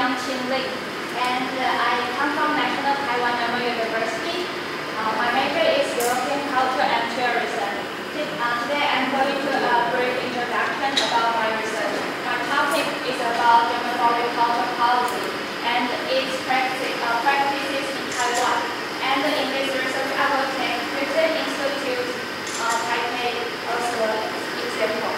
am Ching-Ling, and I come from National Taiwan University. My major is European culture and tourism. Today I'm going to a brief introduction about my research. My topic is about German foreign culture policy and its practices in Taiwan. And in this research, I will take Christian Institute Taipei as an example.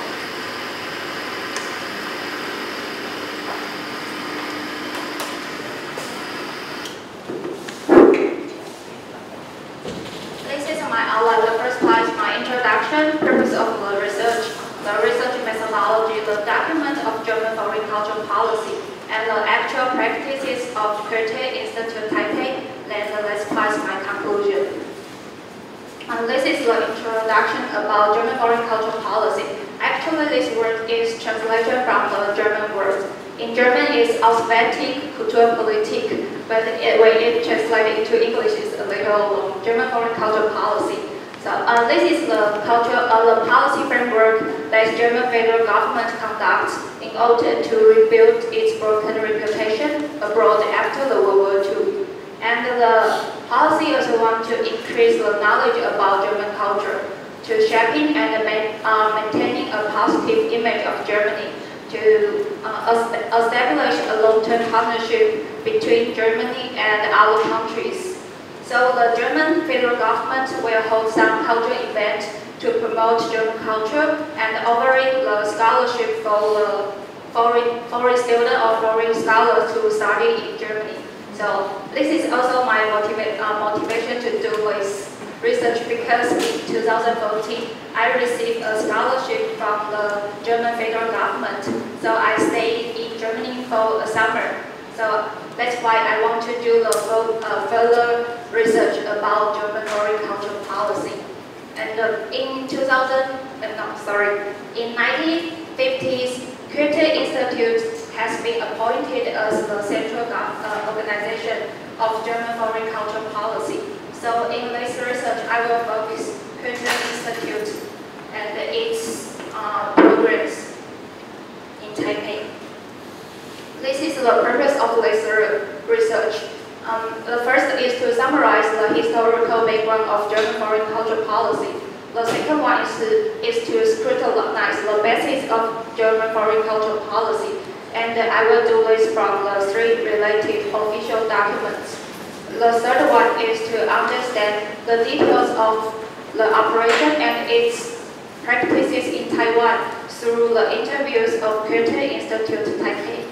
The first part is my introduction, purpose of the research methodology, the document of German foreign culture policy, and the actual practices of Goethe Institute Taipei. Then let's pass my conclusion. This is the introduction about German foreign culture policy. Actually, this word is translated from the German word. In German, it's Auswärtige Kulturpolitik, but when it translated into English, it's a little long. German foreign culture policy. So this is the policy framework that German federal government conducts in order to rebuild its broken reputation abroad after the World War II. And the policy also wants to increase the knowledge about German culture, to shaping and maintaining a positive image of Germany, to establish a long-term partnership between Germany and other countries. So the German federal government will hold some cultural events to promote German culture and offering the scholarship for the foreign student or foreign scholars to study in Germany. So this is also my motivation to do this research, because in 2014 I received a scholarship from the German federal government. So I stayed in Germany for a summer. So that's why I want to do the further research about German foreign culture policy. And in 1950s, Goethe Institute has been appointed as the central organization of German foreign culture policy. So in this research, I will focus Goethe Institute and its progress in Taipei. This is the purpose of this research. The first is to summarize the historical background of German foreign culture policy. The second one is to scrutinize the basis of German foreign culture policy. And I will do this from the three related official documents. The third one is to understand the details of the operation and its practices in Taiwan through the interviews of Goethe Institute Taipei.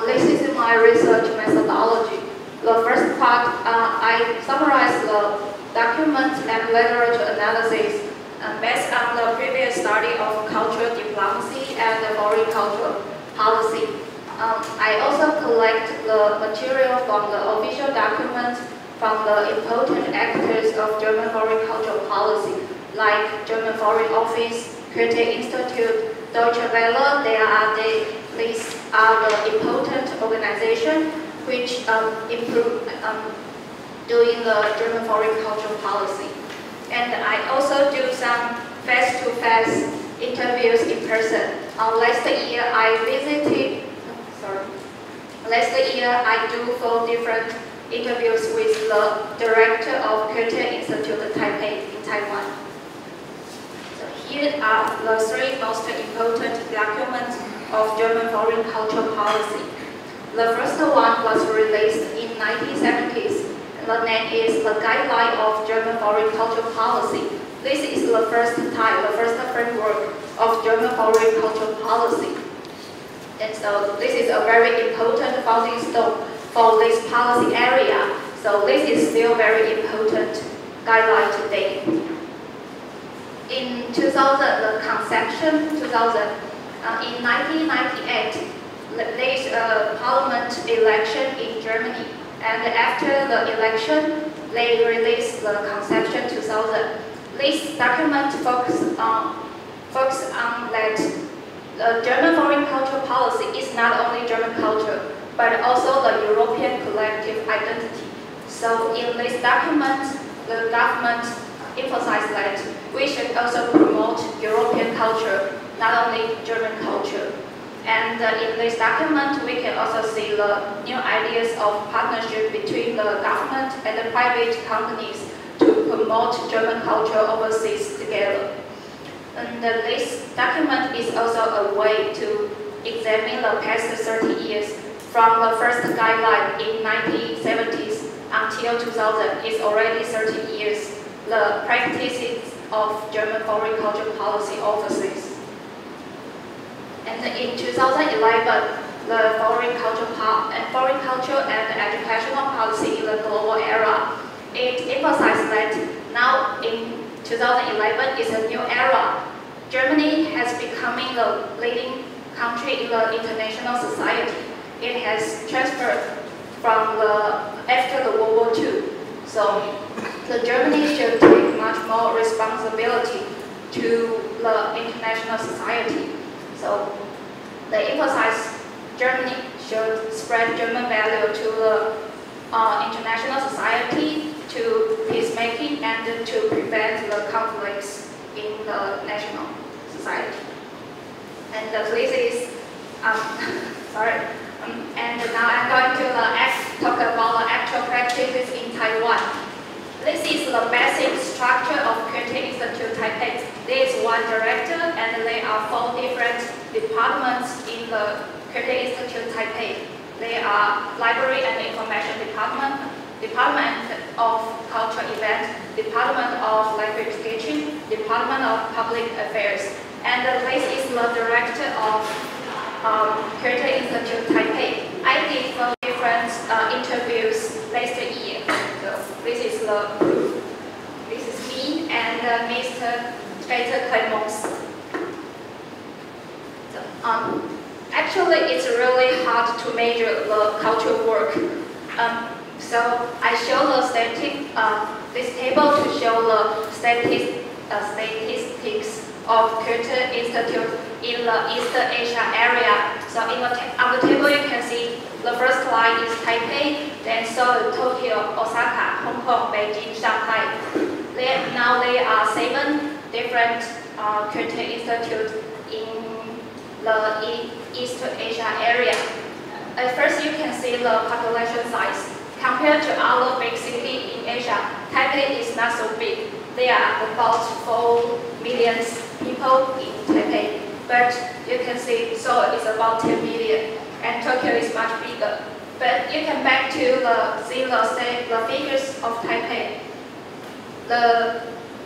This is my research methodology. The first part, I summarize the documents and literature analysis based on the previous study of cultural diplomacy and foreign culture policy. I also collect the material from the official documents from the important actors of German foreign culture policy, like German Foreign Office, Goethe Institute, Deutsche Welle, these are the important organizations which improve doing the German foreign culture policy. And I also do some face-to-face interviews in person. Last year I do 4 different interviews with the director of Goethe Institute Taipei in Taiwan. So here are the 3 most important documents of German foreign culture policy. The first one was released in 1970s. The name is the Guideline of German Foreign Culture Policy. This is the first framework of German foreign culture policy. And so this is a very important founding stone for this policy area. So this is still very important guideline today. In 2000, the conception 2000. In 1998, there is a parliament election in Germany, and after the election, they released the Conception 2000. This document focuses on that the German foreign culture policy is not only German culture, but also the European collective identity. So in this document, the government emphasized that we should also promote European culture, not only German culture. And in this document, we can also see the new ideas of partnership between the government and the private companies to promote German culture overseas together. And this document is also a way to examine the past 30 years from the first guideline in 1970s until 2000. It's already 30 years. The practices of German foreign culture policy overseas. And in 2011, the foreign culture and educational policy in the global era, it emphasized that now in 2011 is a new era. Germany has becoming the leading country in the international society. It has transferred from after the World War II. So the Germany should take much more responsibility to the international society. So they emphasize Germany should spread German value to the international society, to peacemaking, and to prevent the conflicts in the national society. And this is, sorry. And now I'm going to talk about the actual practices in Taiwan. This is the basic structure of Goethe Institute Taipei. There is one director, and there are 4 different departments in the Goethe Institute Taipei. They are Library and Information Department, Department of Cultural Events, Department of Language Teaching, Department of Public Affairs. And this is the director of Goethe Institute Taipei. I did 4 different interviews last year. So this is the proof. This is me and Mr. Clemens. So, actually, it's really hard to measure the cultural work. So I show the this table to show the statistics of Goethe Institute in the East Asia area. So on the table you can see the first line is Taipei, then Seoul, Tokyo, Osaka, Hong Kong, Beijing, Shanghai. Now there are 7 different Goethe Institutes in the East Asia area. At first you can see the population size. Compared to other big cities in Asia, Taipei is not so big. There are about 4 million people in Taipei. But you can see Seoul is about 10 million and Tokyo is much bigger. But you can back to see the figures of Taipei. The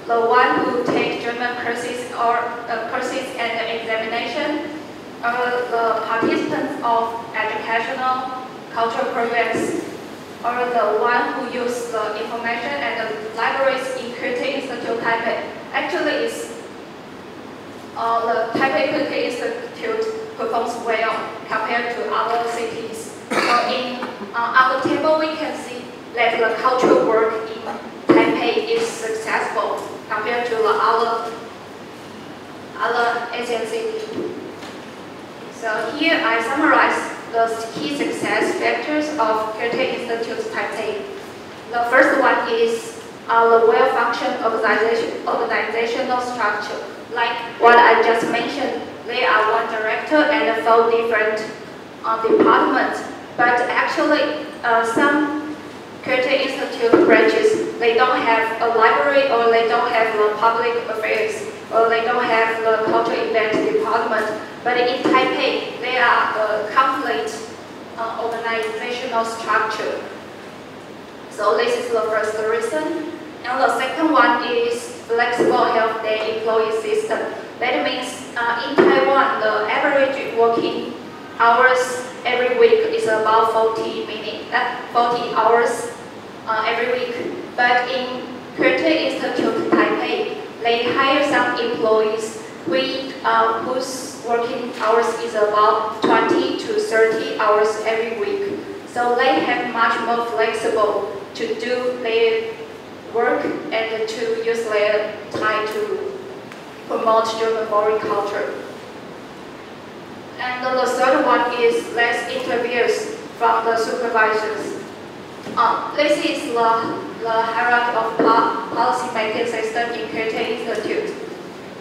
one who take German courses or courses and examination, the participants of educational cultural programs, or the one who use the information and the libraries in Goethe Institute Taipei. Actually, the Taipei Goethe Institute performs well compared to other cities. So on the table, we can see that the cultural work in Taipei is successful compared to the other Asian cities. So here I summarize the key success factors of Goethe Institute Taipei. The first one is the well-functioned organizational structure. Like what I just mentioned, there are 1 director and 4 different departments. But actually, some Goethe Institute branches, they don't have a library, or they don't have the public affairs, or they don't have the cultural event department. But in Taipei, there are a complete organizational structure. So this is the first reason. And the second one is flexible health day employee system. That means in Taiwan, the average working hours every week is about 40 hours every week. But in Goethe Institute Taipei, they hire some employees whose working hours is about 20 to 30 hours every week. So they have much more flexible to do their work and to use their time to promote German foreign culture. And the third one is less interviews from the supervisors. This is the hierarchy of policy making system in Goethe Institute.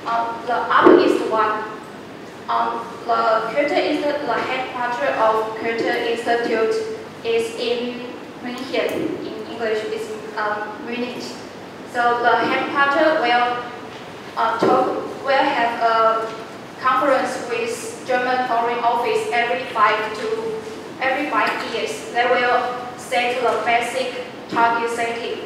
The uppermost one The headquarters of Goethe Institute is in München. In English, is Munich. So the headquarters will have a conference with German Foreign Office every 5 years. They will set the basic target setting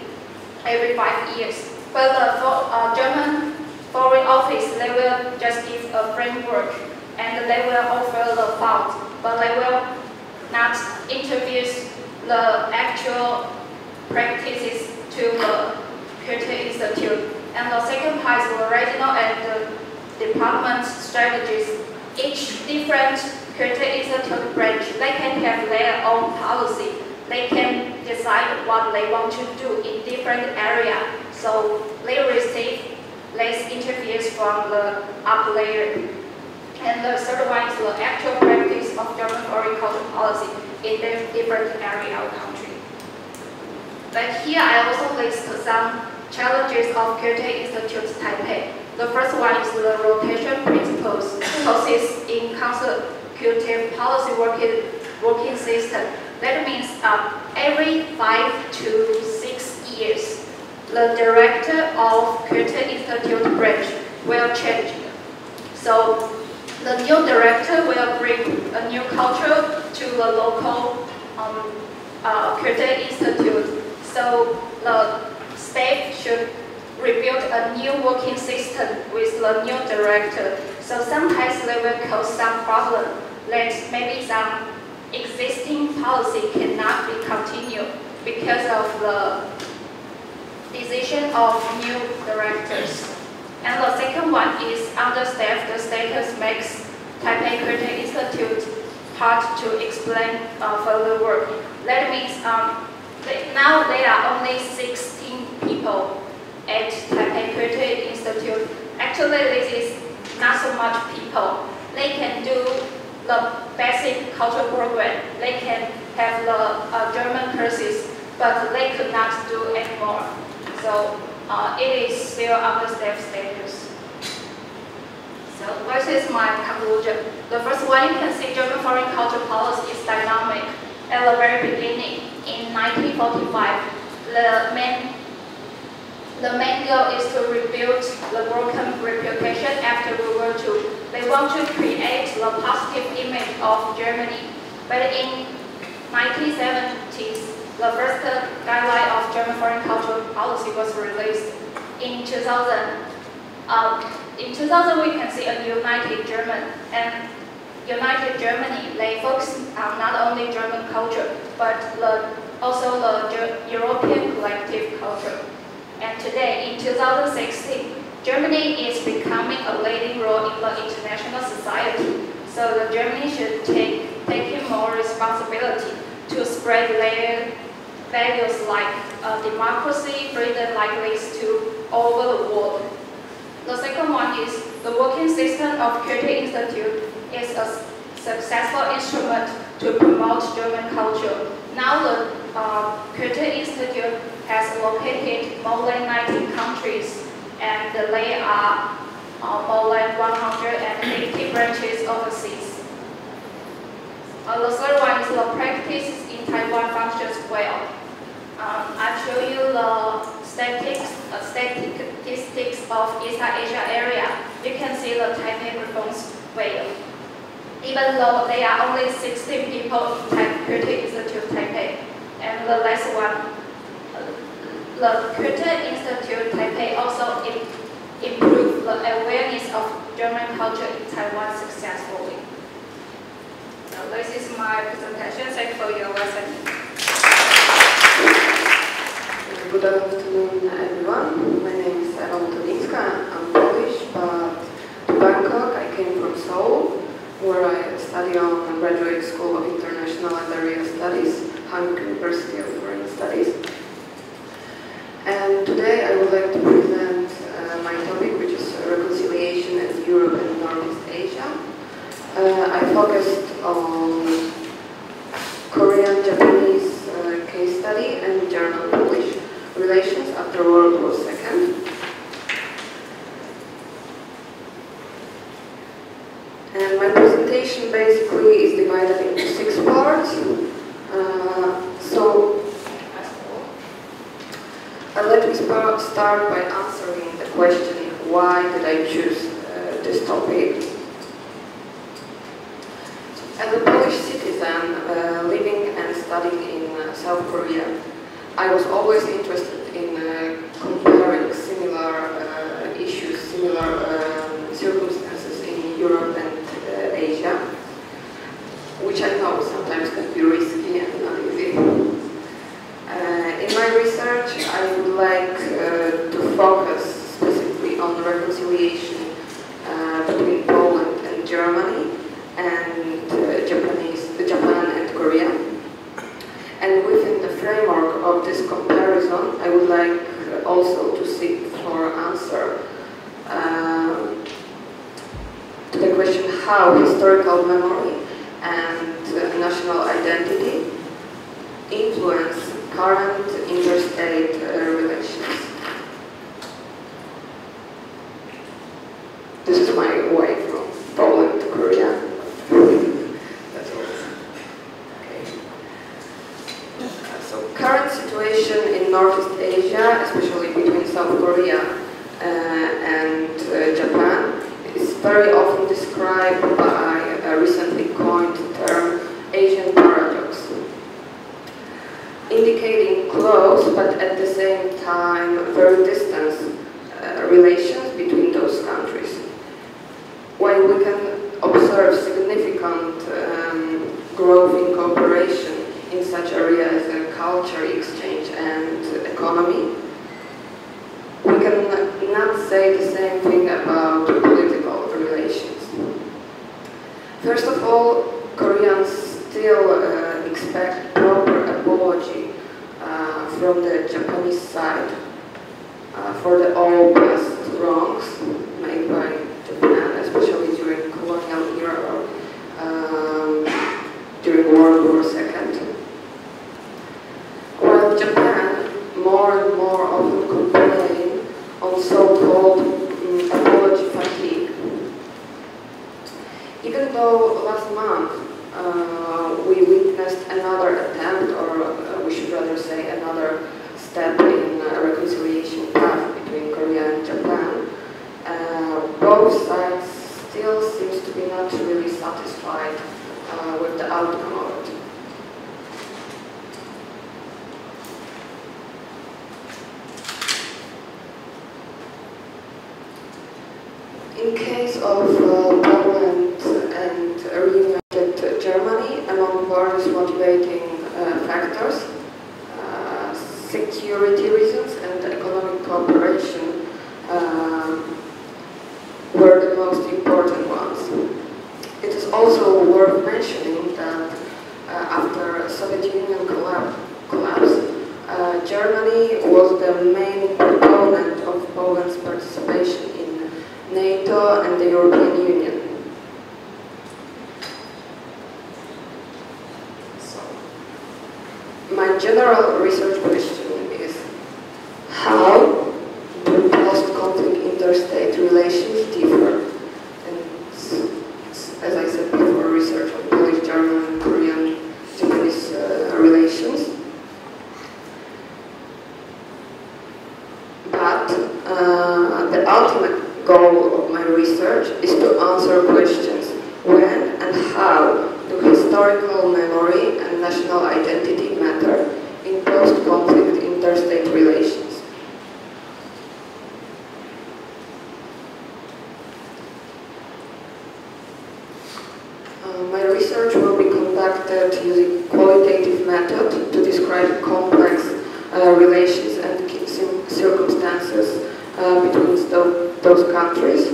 every 5 years. But the German Foreign Office, they will just give a framework and they will offer the funds, but they will not introduce the actual practices to the Goethe Institute. And the second part is the regional and the department strategies. Each different Goethe Institute branch, they can have their own policy. They can decide what they want to do in different areas. So they receive less interviews from the up layer. And the third one is the actual practice of German foreign culture policy in the different area of the country. But here I also list some challenges of Goethe Institute Taipei. The first one is the rotation principles consists in consecutive policy working system. That means every 5 to 6 years, the director of Goethe Institute branch will change. So the new director will bring a new culture to the local Goethe Institute. So the staff should rebuild a new working system with the new director. So sometimes they will cause some problem that maybe some existing policy cannot be continued because of the decision of new directors. And the second one is understaffed status makes Taipei Goethe Institute hard to explain further work. That means now there are only 16 people at Taipei Goethe Institute. Actually, this is not so much people. They can do the basic cultural program. They can have the German courses, but they could not do anymore. So it is still understaffed status. So what is my conclusion? The first one, you can see German foreign culture policy is dynamic. At the very beginning, in 1945, the main goal is to rebuild the broken reputation after World War II. They want to create the positive image of Germany. But in 1970s, the first guideline of German foreign cultural policy was released. In 2000, we can see a united German. And united Germany, they focus on not only German culture, but also the European collective culture. And today, in 2016, Germany is becoming a leading role in the international society. So the Germany should take more responsibility to spread their values like democracy, freedom like this to all over the world. The second one is the working system of Goethe Institute is a successful instrument to promote German culture. Now the Goethe Institute has located more than 19 countries, and there are more than 150 branches overseas. The third one is the practice in Taiwan functions well. I've shown you the statistics of East Asia area. You can see the Taipei performs well. Even though there are only 16 people in Goethe Institute Taipei. And the last one, the Goethe Institute Taipei also improved the awareness of German culture in Taiwan successfully. So this is my presentation. Thank you for your listening. Good afternoon, everyone. My name is Ewa Motylinska. I'm Polish, but to Bangkok I came from Seoul, where I study on the Graduate School of International and Area Studies, Hankuk University of Foreign Studies. And today I would like to present my topic, which is reconciliation in Europe and Northeast Asia. I focused on Korean, Japanese case study and German-Polish relations after World War II. And my presentation basically is divided into 6 parts. Let me start by answering the question, why did I choose this topic? As a Polish citizen living and studying in South Korea, I was always interested in comparing similar issues, similar circumstances in Europe and Asia, which I know sometimes can be risky and not easy. In my research, I would like to focus specifically on reconciliation between Poland and Germany and Japan and Korea. And within the framework of this comparison, I would like also to seek for answer to the question how historical memory and national identity influence current interstate relations. This is my way from Poland to Korea. That's all. Okay. So current situation in Northeast Asia, especially between South Korea and Japan, is very often described by a recently coined term, Asian paradox, indicating close but at the same time very distant relations between those countries. While we can observe significant growth in cooperation in such areas as culture exchange and economy, we cannot say the same thing about political relations. First of all, Koreans still expect proper apology from the Japanese side for the all past wrongs made by Japan, especially during colonial era or during World War II. While Japan more and more often complain on so-called apology fatigue. Even though last month we witnessed another attempt, or we should rather say another step in a reconciliation path between Korea and Japan, both sides still seems to be not really satisfied with the outcome of it. In case of Poland and reunited Germany, among various motivating factors, security reasons and economic cooperation were the most important ones. It is also worth mentioning that after Soviet Union collapse, Germany was the main proponent of Poland's participation in NATO and the European Union. So, my general research question is, how do post-conflict interstate relations differ? And as I said before, research on Polish, German, Korean, Japanese relations. But the ultimate goal of my research is to answer questions when and how do historical memory and national identity matter in post-conflict interstate relations. My research will be conducted using qualitative method to describe complex relations and circumstances between those countries.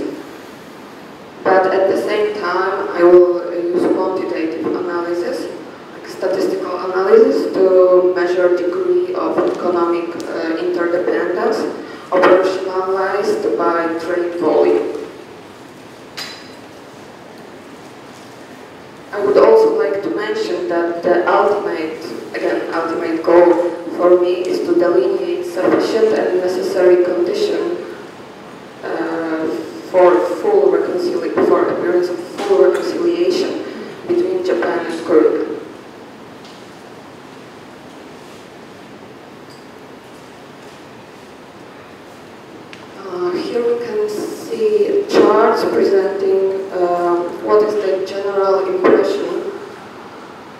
But at the same time, I will use quantitative analysis, like statistical analysis, to measure degree of economic interdependence operationalized by trade volume. I would also like to mention that the ultimate goal for me is to delineate sufficient and necessary condition for appearance of full the general impression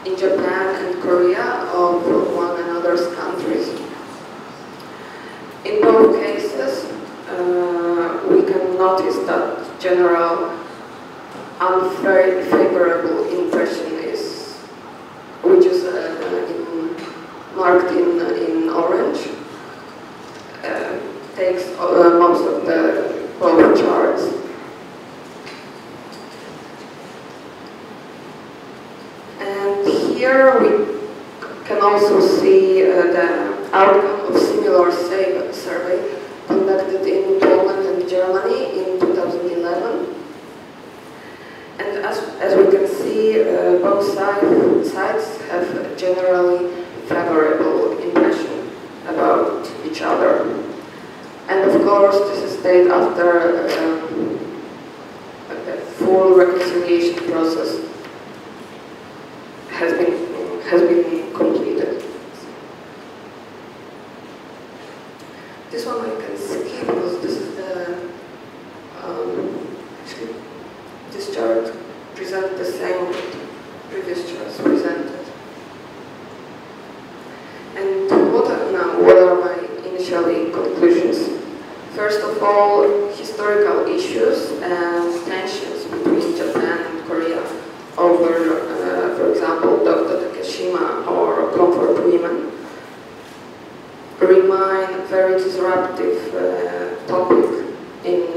in Japan and Korea of one another's countries. In both cases, we can notice that general unfavorable impression is, which is marked in orange, takes most of the both charts. And here we can also see the outcome of similar survey conducted in Poland and Germany in 2011. And as we can see, both sides have a generally favorable impression about each other. And of course, this is stayed after the full reconciliation process has been completed. This one I can skip because this is the actually this chart presents the same previous charts presented. And what are my initial conclusions? First of all, historical issues and tensions between Japan and Korea over, for example, Dr. Takeshima or comfort women remain very disruptive topic in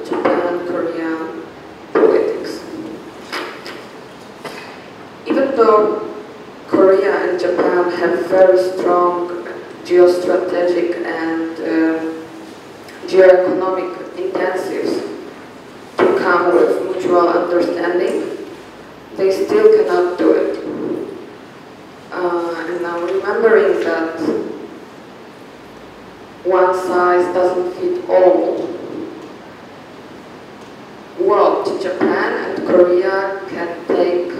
Japan-Korea politics. Even though Korea and Japan have very strong geostrategic and geoeconomic intensives to come with mutual understanding, they still cannot do it. And now remembering that one size doesn't fit all, what Japan and Korea can take,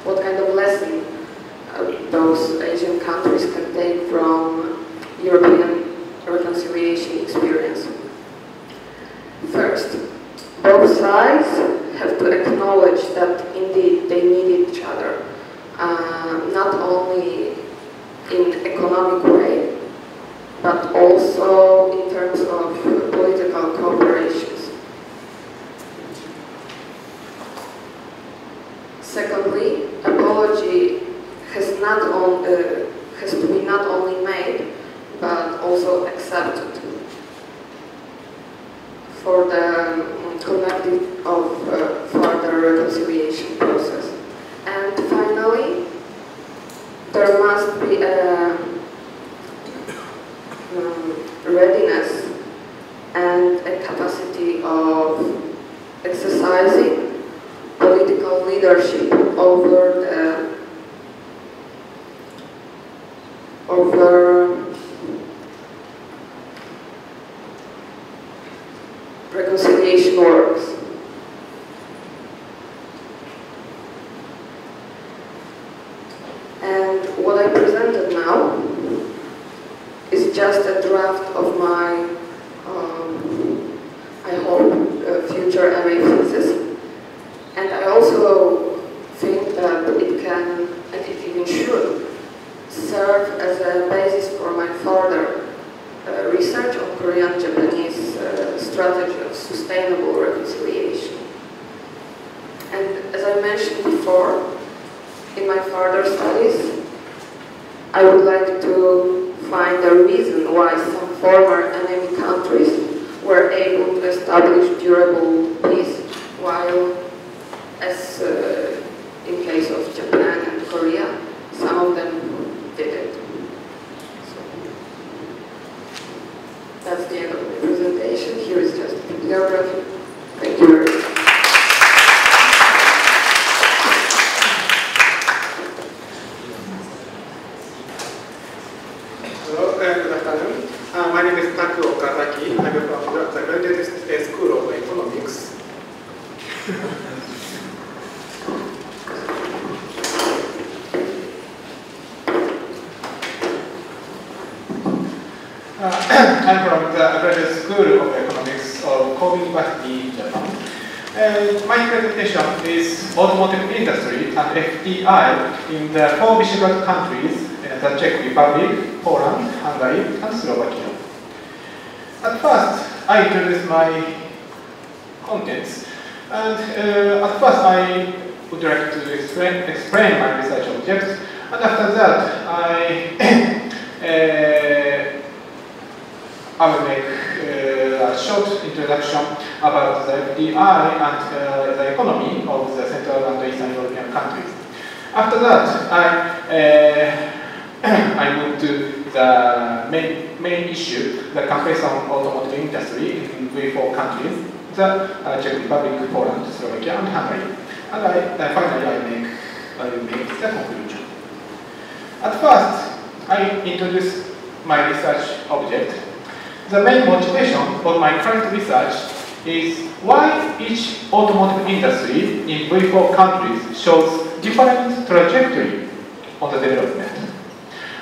what kind of lesson those Asian countries can take from European reconciliation experience. First, both sides have to acknowledge that indeed they need each other, not only in economic way, but also in terms of political cooperations. Secondly, apology has to be not only made, but also accepted for the conducting of further reconciliation process. And finally, there must be a readiness and a capacity of exercising political leadership over reconciliation works. And what I presented now is just a draft of my, I hope, future MA thesis. And I also think that it can, and it even should, serve as a basis for my further research on Korean-Japanese strategy of sustainable reconciliation. And as I mentioned before, in my further studies, I would like to find a reason why some former enemy countries were able to establish durable peace, while, as in case of Japan and Korea, some of them didn't. So, that's the end of my presentation. Here is just a bibliography. Thank you very much. Hello, good afternoon. My name is Taku Okazaki. I'm from the Graduate School of Economics. I'm from the Graduate School of Economics of Kobe University, Japan. My presentation is automotive industry and FDI in the 4 Visegrad countries, the Czech Republic, Poland, Hungary, and Slovakia. At first, I introduce my contents, and at first I would like to explain my research objects, and after that I will make a short introduction about the FDI and the economy of the Central and Eastern European countries. After that, I move to the main issue, the comparison of automotive industry in V4 countries, the Czech Republic, Poland, Slovakia, and Hungary. And finally, I will make the conclusion. At first, I introduce my research object. The main motivation of my current research is why each automotive industry in V4 countries shows different trajectory on the development.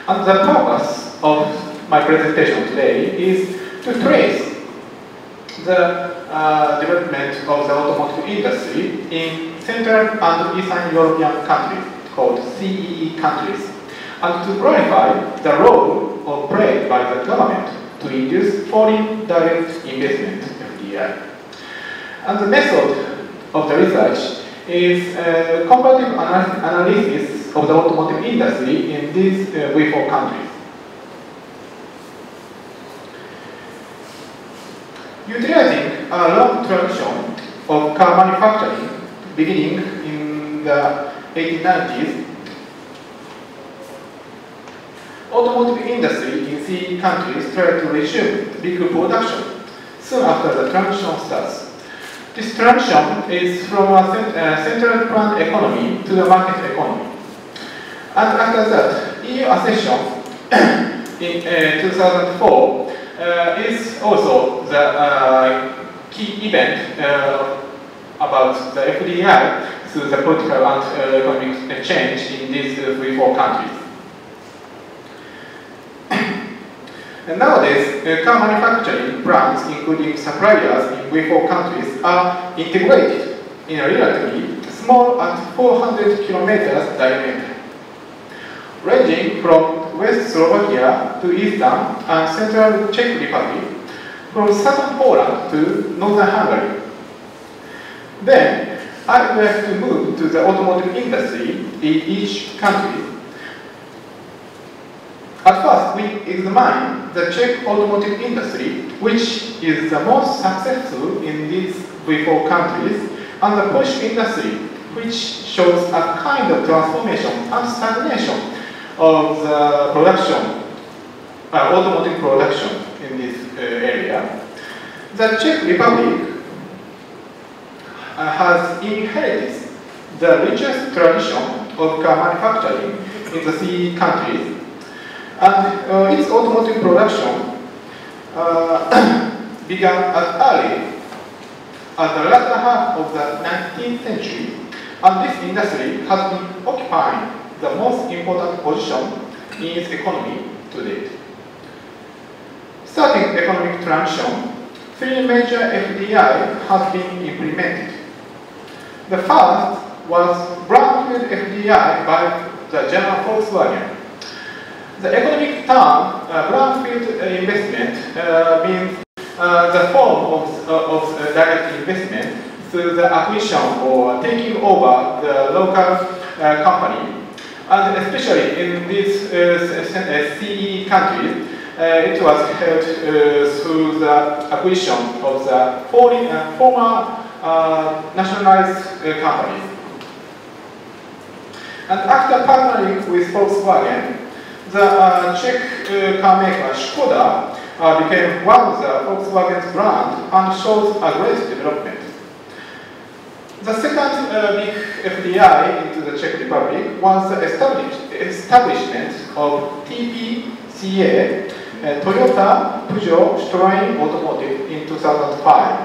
And the purpose of my presentation today is to trace the development of the automotive industry in Central and Eastern European countries, called CEE countries, and to clarify the role played by the government to induce foreign direct investment, FDI. And the method of the research is comparative analysis of the automotive industry in these V4 countries. Utilizing a long tradition of car manufacturing beginning in the 1890s, automotive industry in CE countries tried to resume vehicle production soon after the transition starts. This transition is from a central planned economy to the market economy. And after that, EU accession in 2004 is also the key event about the FDI through the political and economic change in these 3-4 countries. And nowadays, car manufacturing plants, including suppliers in V4 countries, are integrated in a relatively small at 400 kilometers diameter, ranging from West Slovakia to Eastern and Central Czech Republic, from southern Poland to northern Hungary. Then, I would like to move to the automotive industry in each country. At first, we examine the Czech automotive industry, which is the most successful in these V4 countries, and the Polish industry, which shows a kind of transformation and stagnation of the production, automotive production in this area. The Czech Republic has inherited the richest tradition of car manufacturing in the CE countries, and its automotive production began as early as the latter half of the 19th century, and this industry has been occupying the most important position in its economy to date. Starting economic transition, 3 major FDI have been implemented. The first was brownfield FDI by the German Volkswagen. The economic term, brownfield investment, means the form of direct investment through the acquisition or taking over the local company. And especially in these CE countries, it was held through the acquisition of the former nationalized companies. And after partnering with Volkswagen, the Czech car maker Skoda became one of the Volkswagen's brand and shows a great development. The second big FDI into the Czech Republic was the establishment of TPCA, Toyota Peugeot Citroën Automotive, in 2005.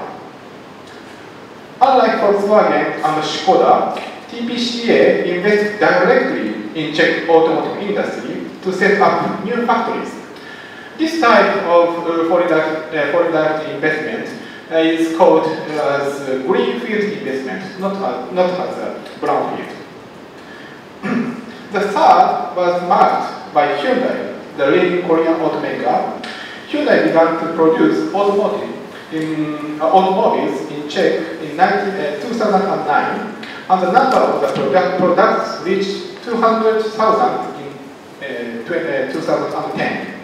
Unlike Volkswagen and Skoda, TPCA invested directly in Czech automotive industry to set up new factories. This type of foreign direct investment is called as greenfield investment, not as a brownfield. The third was marked by Hyundai, the leading Korean automaker. Hyundai began to produce automobiles in Czech in 2009, and the number of the products reached 200,000 in 2010.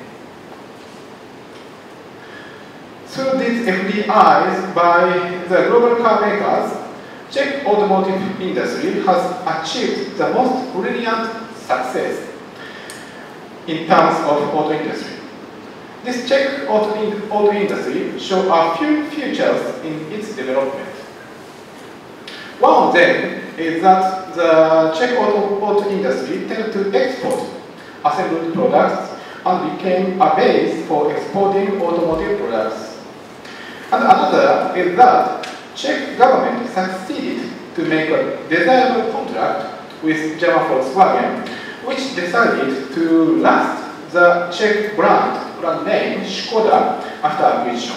Through these FDIs by the global car makers, Czech automotive industry has achieved the most brilliant success in terms of auto industry. This Czech auto industry shows a few features in its development. One of them is that the Czech auto industry tended to export assembled products and became a base for exporting automotive products. And another is that Czech government succeeded to make a desirable contract with German Volkswagen, which decided to last the Czech brand name Škoda after acquisition.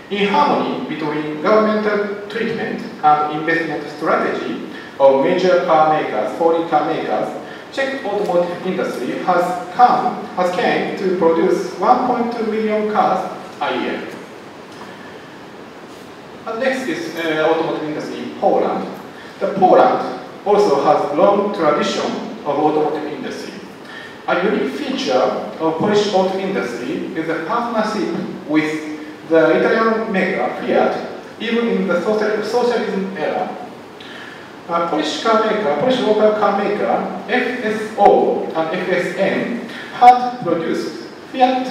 In harmony between governmental treatment and investment strategy of major car makers, foreign car makers, Czech automotive industry has came to produce 1.2 million cars a year. And next is automotive industry in Poland. Poland also has long tradition of automotive industry. A unique feature of Polish auto industry is the partnership with the Italian maker Fiat, even in the socialism era. Polish local car maker FSO and FSN had produced Fiat,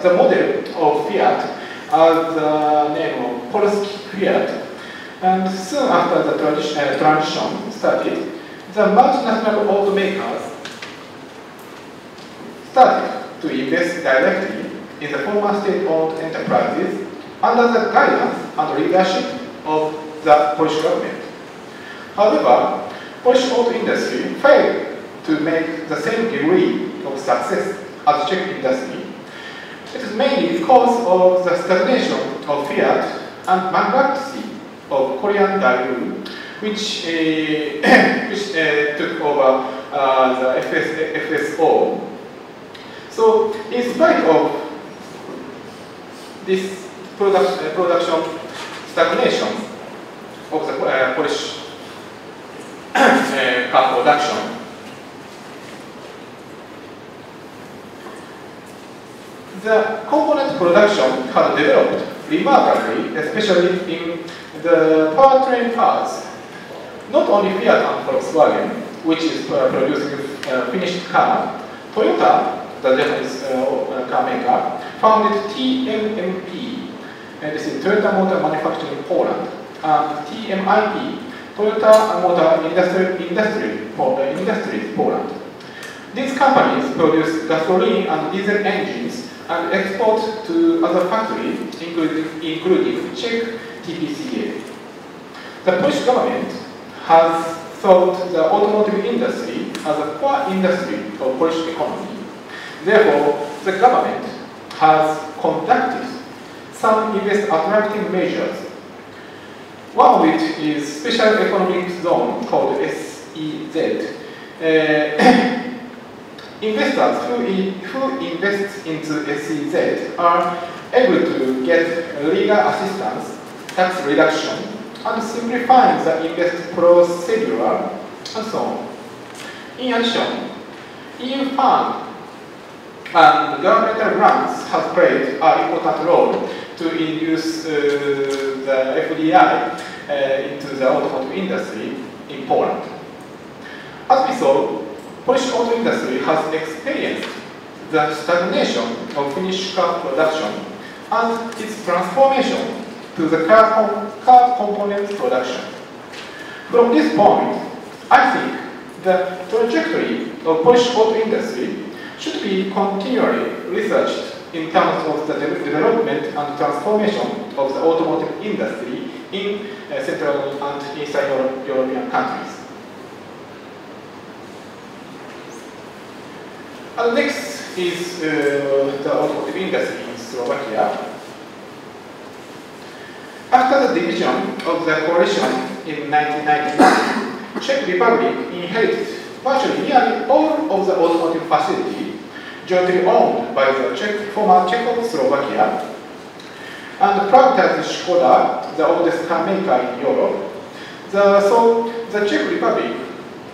the model of Fiat as the name of Polski Fiat, and soon after the transition started, the multinational automakers started to invest directly in the former state-owned enterprises under the guidance and leadership of the Polish government. However, Polish auto industry failed to make the same degree of success as Czech industry. It is mainly because of the stagnation of Fiat and bankruptcy of Korean Daewoo, which took over the FSO. So, in spite of this production stagnation of the Polish car production, the component production had developed remarkably, especially in the powertrain parts. Not only Fiat and Volkswagen, which is producing finished car, Toyota, the Japanese car maker, founded TMMP, and this is Toyota Motor Manufacturing Poland, and TMIP, Toyota Motor Industries Poland. These companies produce gasoline and diesel engines and export to other factories, including Czech TPCA. The Polish government has thought the automotive industry as a core industry of Polish economy. Therefore, the government has conducted some invest-attracting measures. One of which is Special Economic Zone called SEZ. Investors who invest into SEZ are able to get legal assistance, tax reduction, and simplifying the invest procedure, and so on. In addition, EU fund and governmental grants have played an important role to induce the FDI into the automotive industry in Poland. As we saw, Polish auto industry has experienced the stagnation of finished car production and its transformation to the car component production. From this point, I think the trajectory of Polish auto industry should be continually researched in terms of the development and transformation of the automotive industry in Central and Eastern European countries. And next is the automotive industry in Slovakia. the division of the coalition in 1999, Czech Republic inherited virtually nearly all of the automotive facility jointly owned by the former Czechoslovakia, and privatized Škoda, the oldest car maker in Europe. So the Czech Republic,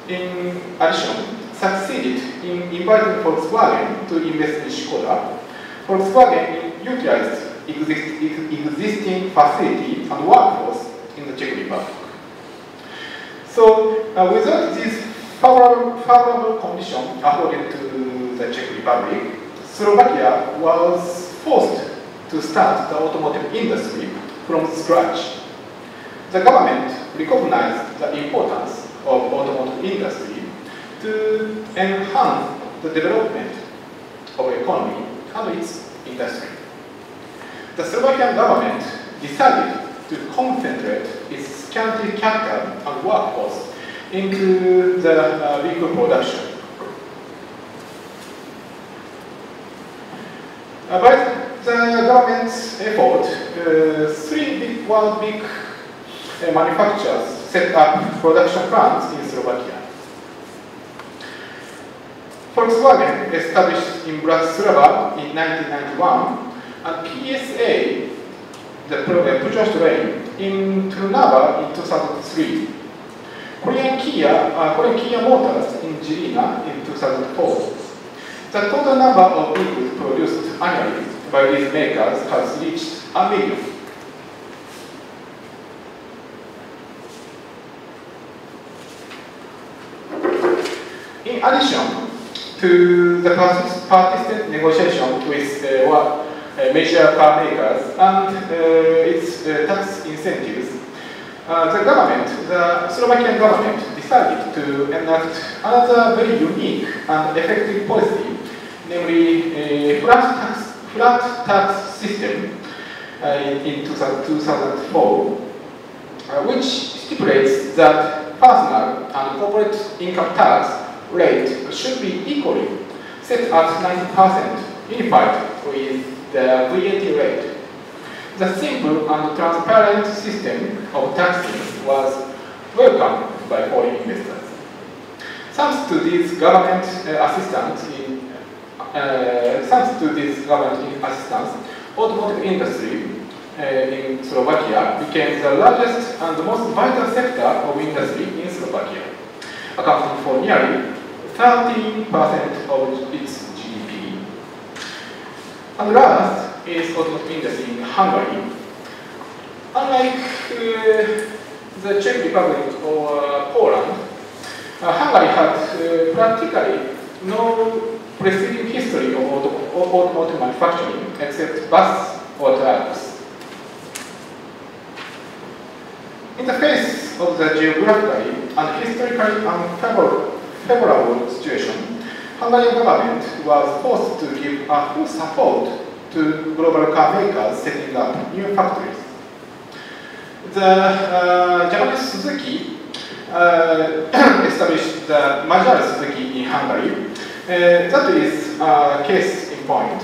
in addition, succeeded in inviting Volkswagen to invest in Škoda. Volkswagen utilized existing facility and workforce in the Czech Republic. So without this favorable condition according to the Czech Republic, Slovakia was forced to start the automotive industry from scratch. The government recognized the importance of automotive industry to enhance the development of economy and its industry. The Slovakian government decided to concentrate its scanty capital and workforce into the vehicle production. By the government's effort, three big manufacturers set up production plants in Slovakia. Volkswagen established in Bratislava in 1991, and PSA, the Peugeot train, in Trnava in 2003. Korean Kia Motors in Žilina in 2004. The total number of vehicles produced annually by these makers has reached 1 million. In addition to the persistent negotiation with major car makers and its tax incentives, the Slovakian government decided to enact another very unique and effective policy, namely a flat tax system in 2004, which stipulates that personal and corporate income tax rate should be equally set at 90%, unified with the VAT rate. The simple and transparent system of taxing was welcomed by foreign investors. Thanks to this government assistance, automotive industry in Slovakia became the largest and most vital sector of industry in Slovakia, accounting for nearly 13% of its GDP. And last is automotive industry in Hungary. Unlike the Czech Republic or Poland, Hungary had practically no preceding history of automotive manufacturing except bus or trucks. In the face of the geographically and historically unfavorable situation, Hungarian government was forced to give a full support to global car makers setting up new factories. The Japanese Suzuki established the Major Suzuki in Hungary. That is a case in point.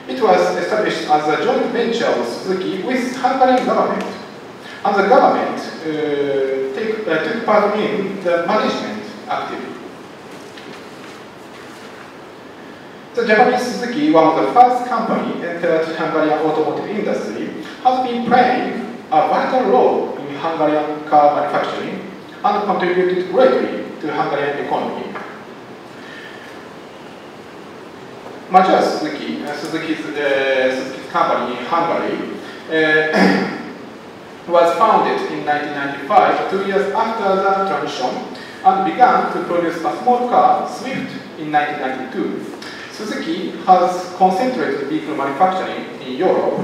It was established as a joint venture of Suzuki with Hungarian government, and the government took part in the management activity. The Japanese Suzuki, one of the first companies entered Hungarian automotive industry, has been playing a vital role in Hungarian car manufacturing and contributed greatly to Hungarian economy. Major Suzuki, Suzuki's company in Hungary, was founded in 1995, 2 years after the transition, and began to produce a small car, Swift, in 1992. Suzuki has concentrated vehicle manufacturing in Europe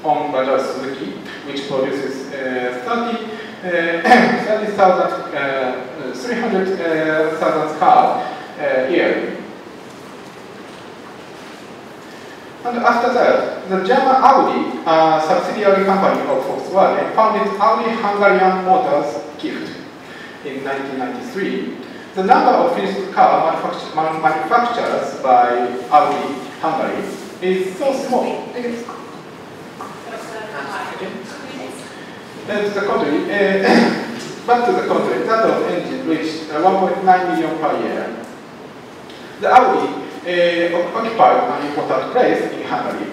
on Major Suzuki, which produces 300,000 cars yearly. And after that, the German Audi, a subsidiary company of Volkswagen, founded Audi Hungarian Motors Gift in 1993. The number of finished car manufacturers by Audi Hungary is so small. And the country, back to the country, that of engine reached 1.9 million per year. The Audi occupied an important place in Hungary,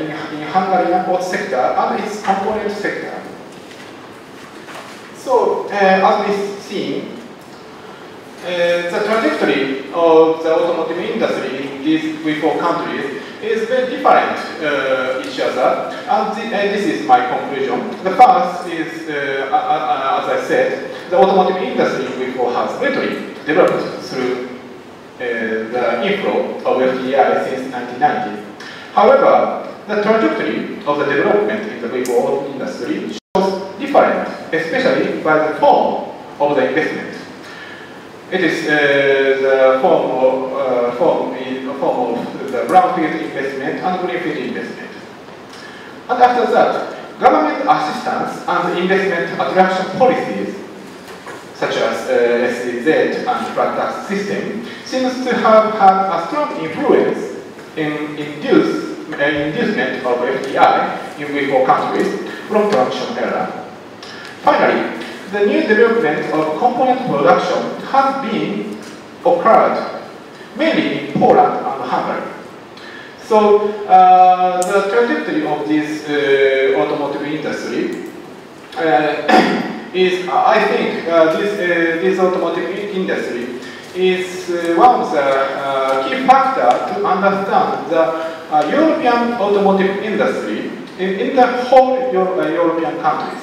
in Hungarian auto sector and its component sector. So, as we've seen, the trajectory of the automotive industry in these four countries is very different each other, and this is my conclusion. The first is, as I said, the automotive industry in V4 has greatly developed through the inflow of FDI since 1990. However, the trajectory of the development in the V4 industry shows different, especially by the form of the investment. It is the form of the brownfield investment and greenfield investment. And after that, government assistance and investment attraction policies, such as SDZ and flat tax system, seems to have had a strong influence in inducement of FDI in V4 countries from transition era. Finally, the new development of component production has been occurred mainly in Poland and Hungary. So the trajectory of this automotive industry is, I think, this automotive industry is one of the key factors to understand the European automotive industry in the whole European countries.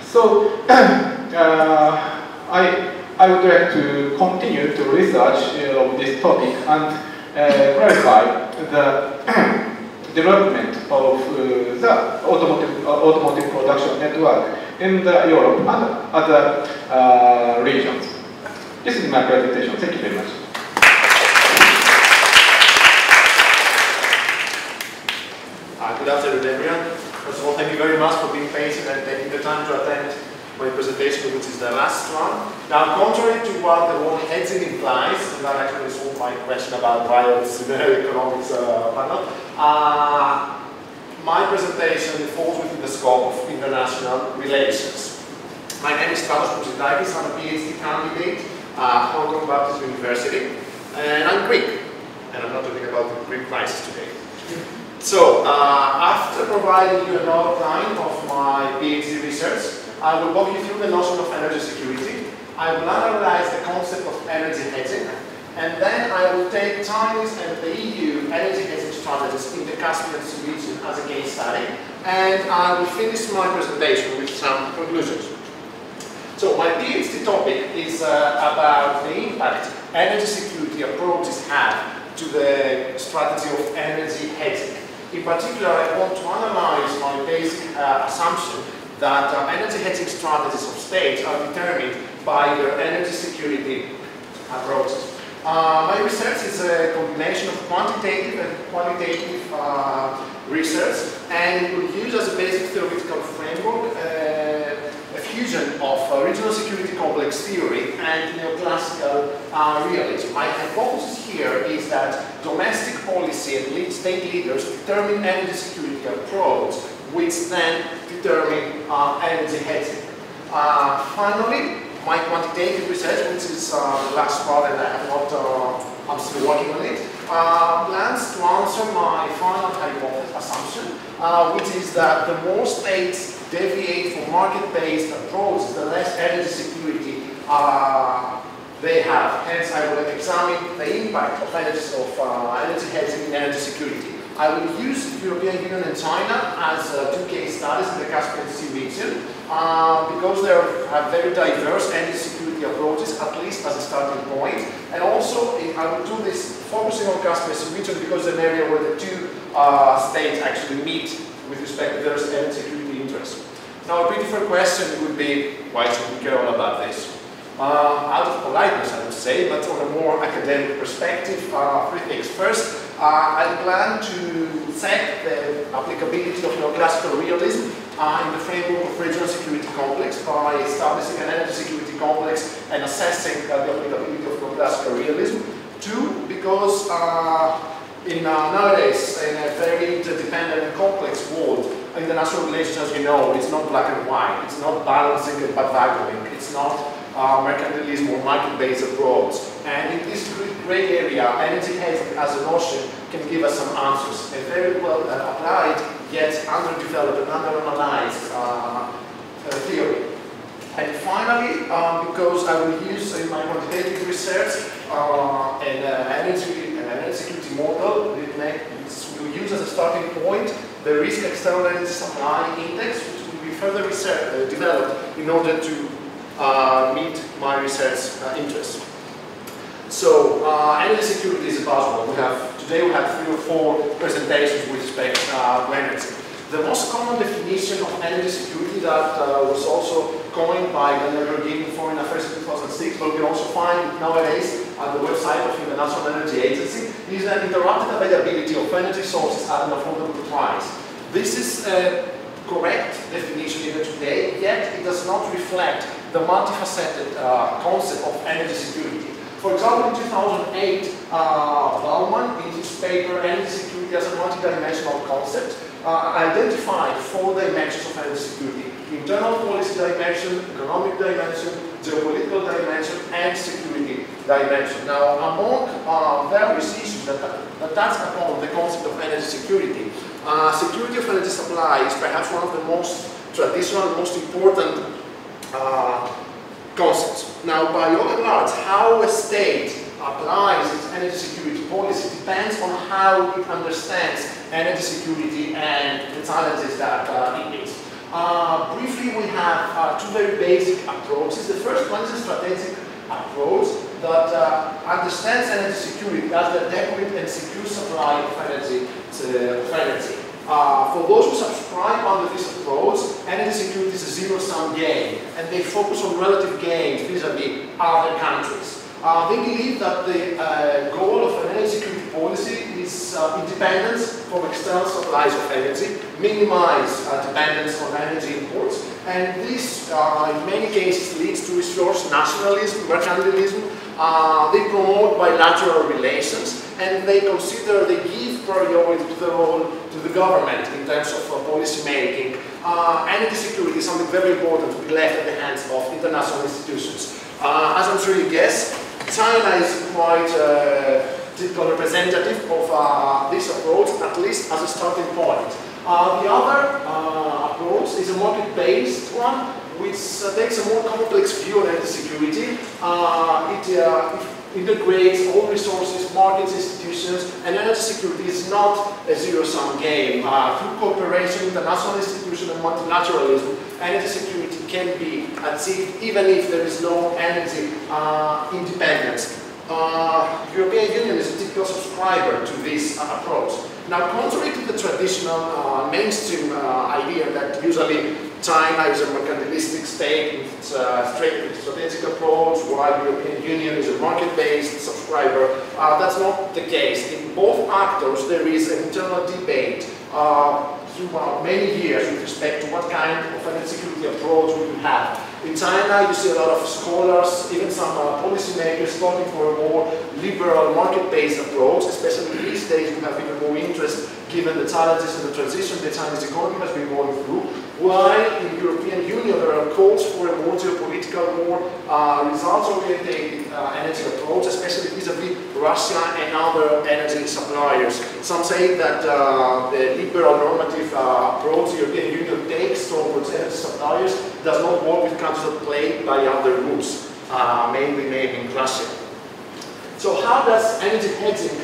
So, I would like to continue to research of this topic and clarify the development of the automotive production network in the Europe and other regions. This is my presentation. Thank you very much. Good afternoon, everyone. First of all, thank you very much for being patient and taking the time to attend my presentation, which is the last one. Now, contrary to what the word hedging implies, and that actually solved my question about biodisciplinary economics panel, my presentation falls within the scope of international relations. My name is Stratos Pourzitakis. I'm a Ph.D. candidate at Hong Kong Baptist University, and I'm Greek, and I'm not talking about the Greek crisis today. So, after providing you an outline of my PhD research, I will walk you through the notion of energy security. I will analyze the concept of energy hedging, and then I will take Chinese and the EU energy hedging strategies in the Caspian region as a case study, and I will finish my presentation with some conclusions. So, my PhD topic is about the impact energy security approaches have to the strategy of energy hedging. In particular, I want to analyze my basic assumption that energy hedging strategies of states are determined by their energy security approaches. My research is a combination of quantitative and qualitative research, and it will use as a basic theoretical framework a fusion of regional security complex theory and neoclassical realism. My hypothesis here is that domestic policy and state leaders determine energy security approach, which then determine energy hedging. Finally, my quantitative research, which is the last part, and I have not, I'm still working on it, plans to answer my final hypothesis assumption, which is that the more states deviate from market-based approaches, the less energy security they have. Hence, I will examine the impact of energy hedging in energy security. I will use the European Union and China as two case studies in the Caspian Sea region because they have very diverse energy security approaches, at least as a starting point. And also, I will do this focusing on Caspian Sea region because it's an area where the two states actually meet with respect to their energy security interests. Now, a pretty fair question would be, why should we care all about this? Out of politeness, I would say, but on a more academic perspective, three things. First, I plan to check the applicability of neoclassical realism in the framework of regional security complex by establishing an energy security complex and assessing the applicability of neoclassical realism. Two, because Nowadays, in a very interdependent and complex world, international relations, as you know, it's not black and white. It's not balancing and valuing. It's not mercantilism or market-based approach. And in this gray area, energy hedging as a notion can give us some answers. A very well applied, yet underdeveloped and underanalyzed theory. And finally, because I will use in my quantitative research an energy security model, we'll use as a starting point the risk external energy supply index, which will be further developed in order to meet my research interests. So, energy security is a buzzword. Today we have 3 or 4 presentations with respect to energy. The most common definition of energy security that was also coined by the European Foreign Affairs in 2006, but we also find nowadays on the website of the International Energy Agency, is an interrupted availability of energy sources at an affordable price. This is a correct definition even today, yet it does not reflect the multifaceted concept of energy security. For example, in 2008, Baumann, in his paper Energy Security as a Multidimensional Concept, identified 4 dimensions of energy security: internal policy dimension, economic dimension, geopolitical dimension, and security dimension. Now, among various issues that touch upon the concept of energy security, security of energy supply is perhaps one of the most traditional, most important concepts. Now, by all and large, how a state applies its energy security policy depends on how it understands energy security and the challenges that it meets. Briefly, we have 2 very basic approaches. The first one is a strategic approach that understands energy security as the adequate and secure supply of energy. For those who subscribe under this approach, energy security is a zero-sum game, and they focus on relative gains vis-à-vis other countries. They believe that the goal of an energy security policy is independence from external supplies of energy, minimize dependence on energy imports, and this in many cases leads to resource nationalism, mercantilism. They promote bilateral relations, and they consider, they give priority to the role to the government in terms of policy making. Energy security is something very important to be left at the hands of international institutions. As I'm sure you guess, China is quite typical representative of this approach, at least as a starting point. The other approach is a market-based one, which takes a more complex view on energy security. It integrates all resources, markets, institutions, and energy security is not a zero-sum game. Through cooperation, international institutions, and multilateralism, energy security can be achieved even if there is no energy independence. European Union is a typical subscriber to this approach. Now, contrary to the traditional mainstream idea that usually China is a mercantilistic state with its strategic approach, while the European Union is a market-based subscriber, that's not the case. In both actors, there is an internal debate throughout many years with respect to what kind of energy security approach we will have. In China, you see a lot of scholars, even some policymakers calling for a more liberal market-based approach, especially these days we have even more interest given the challenges and the transition the Chinese economy has been going through, while in the European Union there are calls for a more geopolitical, more results-oriented energy approach, especially vis-à-vis Russia and other energy suppliers. Some say that the liberal normative approach the European Union takes towards energy suppliers does not work with countries that play by other rules, mainly maybe Russia. So how does energy hedging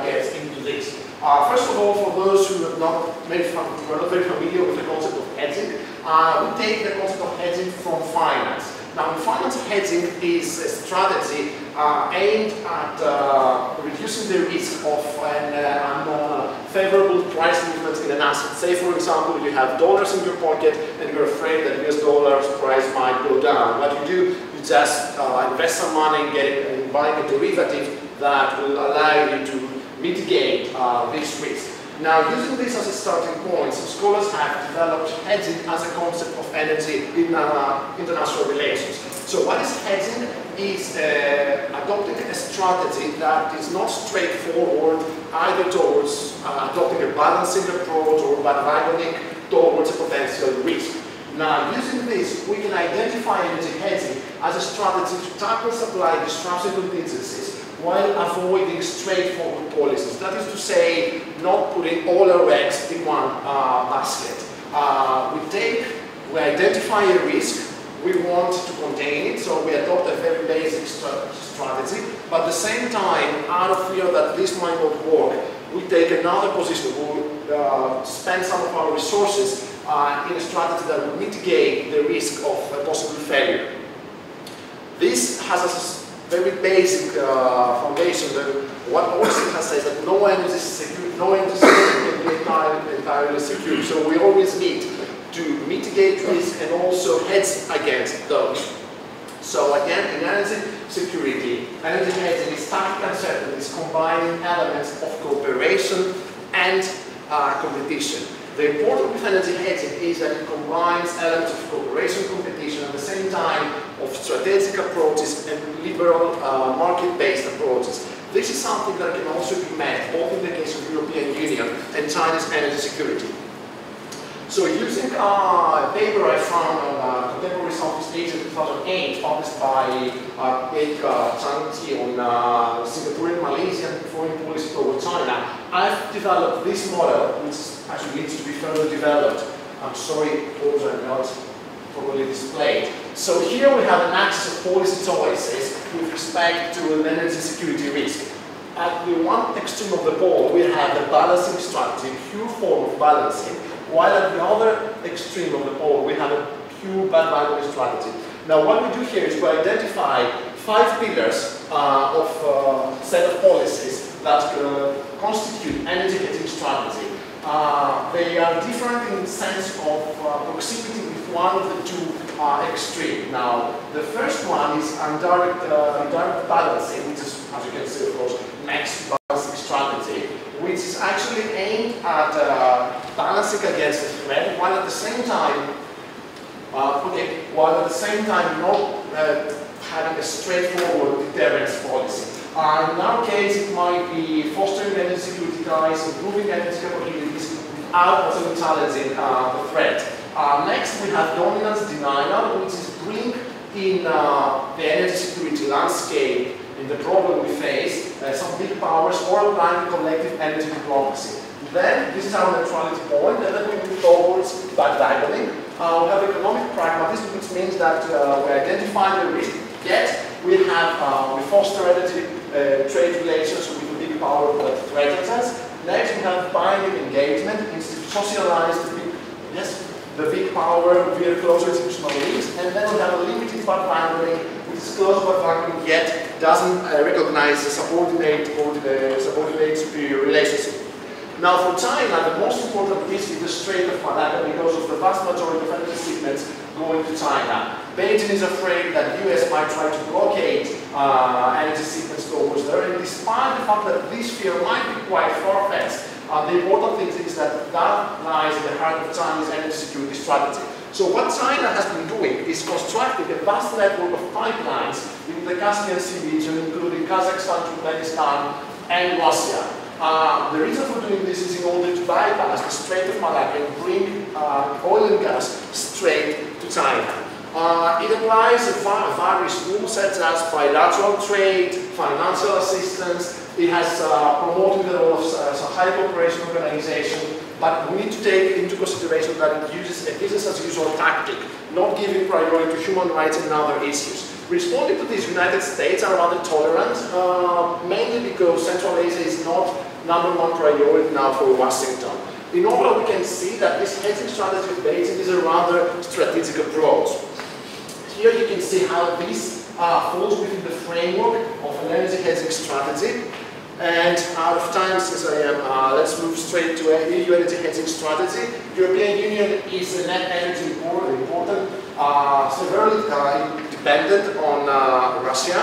get into this? First of all, for those who are not very familiar with the concept of hedging, we take the concept of hedging from finance. Now, in finance, hedging is a strategy aimed at reducing the risk of an unfavorable price movement in an asset. Say, for example, you have dollars in your pocket and you're afraid that US dollar's price might go down. What you do, you just invest some money in buying a derivative that will allow you to mitigate this risk. Now, using this as a starting point, some scholars have developed hedging as a concept of energy in international relations. So what is hedging is adopting a strategy that is not straightforward either towards adopting a balancing approach or bargaining towards a potential risk. Now, using this, we can identify energy hedging as a strategy to tackle supply disruption contingencies while avoiding straightforward policies. That is to say, not putting all our eggs in one basket. We identify a risk, we want to contain it, so we adopt a very basic strategy, but at the same time, out of fear that this might not work, we take another position. We spend some of our resources in a strategy that will mitigate the risk of a possible failure. This has a very basic foundation. What Austin has said that no energy system can be entirely secure. So we always need to mitigate risk and also hedge against those. So again, in energy security, energy hedging is tactical uncertainty, is combining elements of cooperation and competition. The important with energy hedging is that it combines elements of cooperation, competition, at the same time of strategic approaches and liberal market-based approaches. This is something that can also be met both in the case of the European Union and China's energy security. So using a paper I found on Contemporary Southeast Asia 2008, published by Ewa Motylinska on Singaporean Malaysian foreign policy toward China, I've developed this model, which actually needs to be further developed. I'm sorry, those are not properly displayed. So here we have an axis of policy choices with respect to an energy security risk. At the one extreme of the pole, we have the balancing strategy, pure form of balancing, while at the other extreme of the pole, we have a pure bargaining strategy. Now, what we do here is we identify 5 pillars of a set of policies that constitute energy hedging strategy. They are different in the sense of proximity with one of the two extremes. Now, the first one is indirect balancing, which is, as you can see, of course, next balancing strategy, which is actually aimed at balancing against a threat, while at the same time, not having a straightforward deterrence policy. In our case, it might be fostering energy security ties, improving energy capabilities without also challenging the threat. Next, we have dominance denial, which is bring in the energy security landscape in the problem we face, some big powers or applying collective energy diplomacy. Then, this is our neutrality point, and then we move towards bargaining. We have economic pragmatism, which means that we identify the risk, yet we foster energy trade relations with the big power that threatens us. Next, we have binding engagement, institutionalized the big power via closer institutional links, and then we have a limited bargaining, which is close bargaining, yet doesn't recognize the subordinate or the subordinate superior relationship. Now, for China, the most important risk is the Strait of Malacca because of the vast majority of energy shipments going to China. Beijing is afraid that the US might try to blockade energy shipments towards there, and despite the fact that this fear might be quite far-fetched, the important thing is that that lies in the heart of Chinese energy security strategy. So what China has been doing is constructing a vast network of pipelines in the Caspian Sea region, including Kazakhstan, Turkmenistan, and Russia. The reason for doing this is in order to bypass the Strait of Malacca and bring oil and gas straight to China. It applies various rules such as bilateral trade, financial assistance. It has promoted the role of high cooperation organization, but we need to take into consideration that it uses a business-as-usual tactic, not giving priority to human rights and other issues. Responding to this, United States are rather tolerant, mainly because Central Asia is not #1 priority now for Washington. In overall, we can see that this hedging strategy of Beijing is a rather strategic approach. Here you can see how this falls within the framework of an energy hedging strategy. And out of time, since I am, let's move straight to a EU energy hedging strategy. European Union is a net energy important, severely dependent on Russia.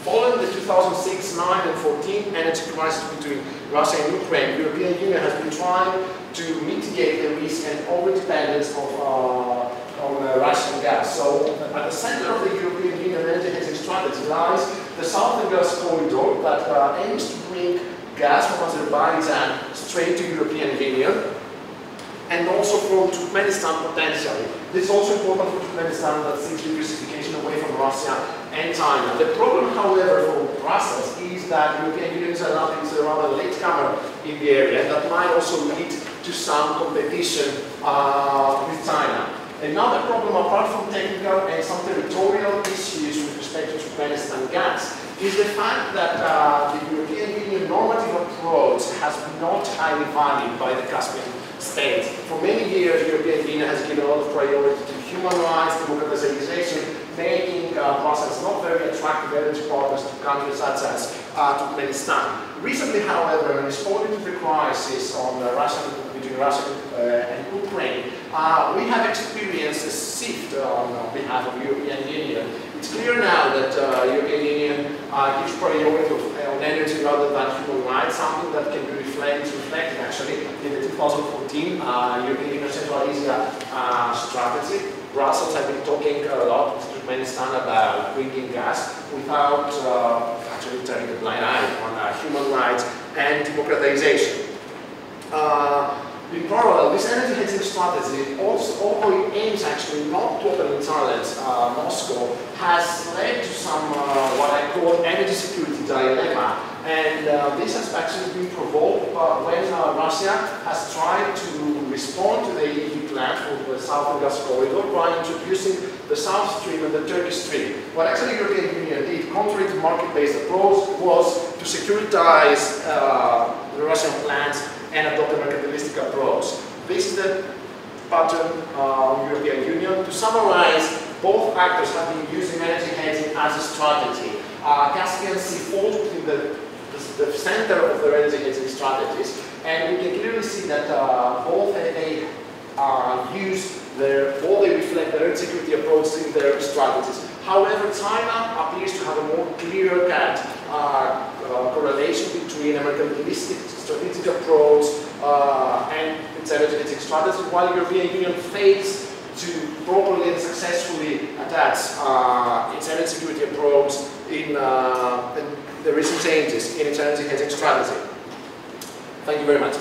Following the 2006, 9 and 14 energy crisis between Russia and Ukraine, the European Union has been trying to mitigate the risk and over-dependence of on Russian gas. So at the center of the European gas corridor that aims to bring gas from Azerbaijan straight to European Union, and also from Turkmenistan potentially. This is also important for Turkmenistan that seeks diversification away from Russia and China. The problem, however, for Brussels is that European Union is a rather latecomer in the area, and that might also lead to some competition with China. Another problem, apart from technical and some territorial issues with respect to Turkmenistan gas, is the fact that the European Union normative approach has been not highly valued by the Caspian states. For many years, the European Union has given a lot of priority to human rights, democratization, making Brussels not very attractive energy partners to countries such as Turkmenistan. Recently, however, in responding to the crisis on between Russia and Ukraine, we have experienced a shift on behalf of the European Union. It's clear now that the European Union gives priority on energy rather than human rights, something that can be reflected actually in the 2014 European Union Central Asia strategy. Brussels has been talking a lot to Turkmenistan about bringing gas without actually turning a blind eye on human rights and democratization. In parallel, this energy hedging strategy, although it aims actually not to totally challenge Moscow, has led to some what I call energy security dilemma. And this has actually been provoked when Russia has tried to respond to the EU plan for the Southern Gas Corridor by introducing the South Stream and the Turkish Stream. What actually the European Union did, contrary to market-based approach, was to securitize the Russian plans and adopt a mercantilistic approach. This is the pattern of the European Union. To summarize, both actors have been using energy hedging as a strategy. Caspian Sea falls within the center of their energy hedging strategies, and we can clearly see that both they reflect their energy security approach in their strategies. However, China appears to have a more clear-cut correlation between a mercantilistic strategic approach and its energy hedging strategy, while the European Union fails to properly and successfully attach its energy security approach in the recent changes in its energy hedging strategy. Thank you very much.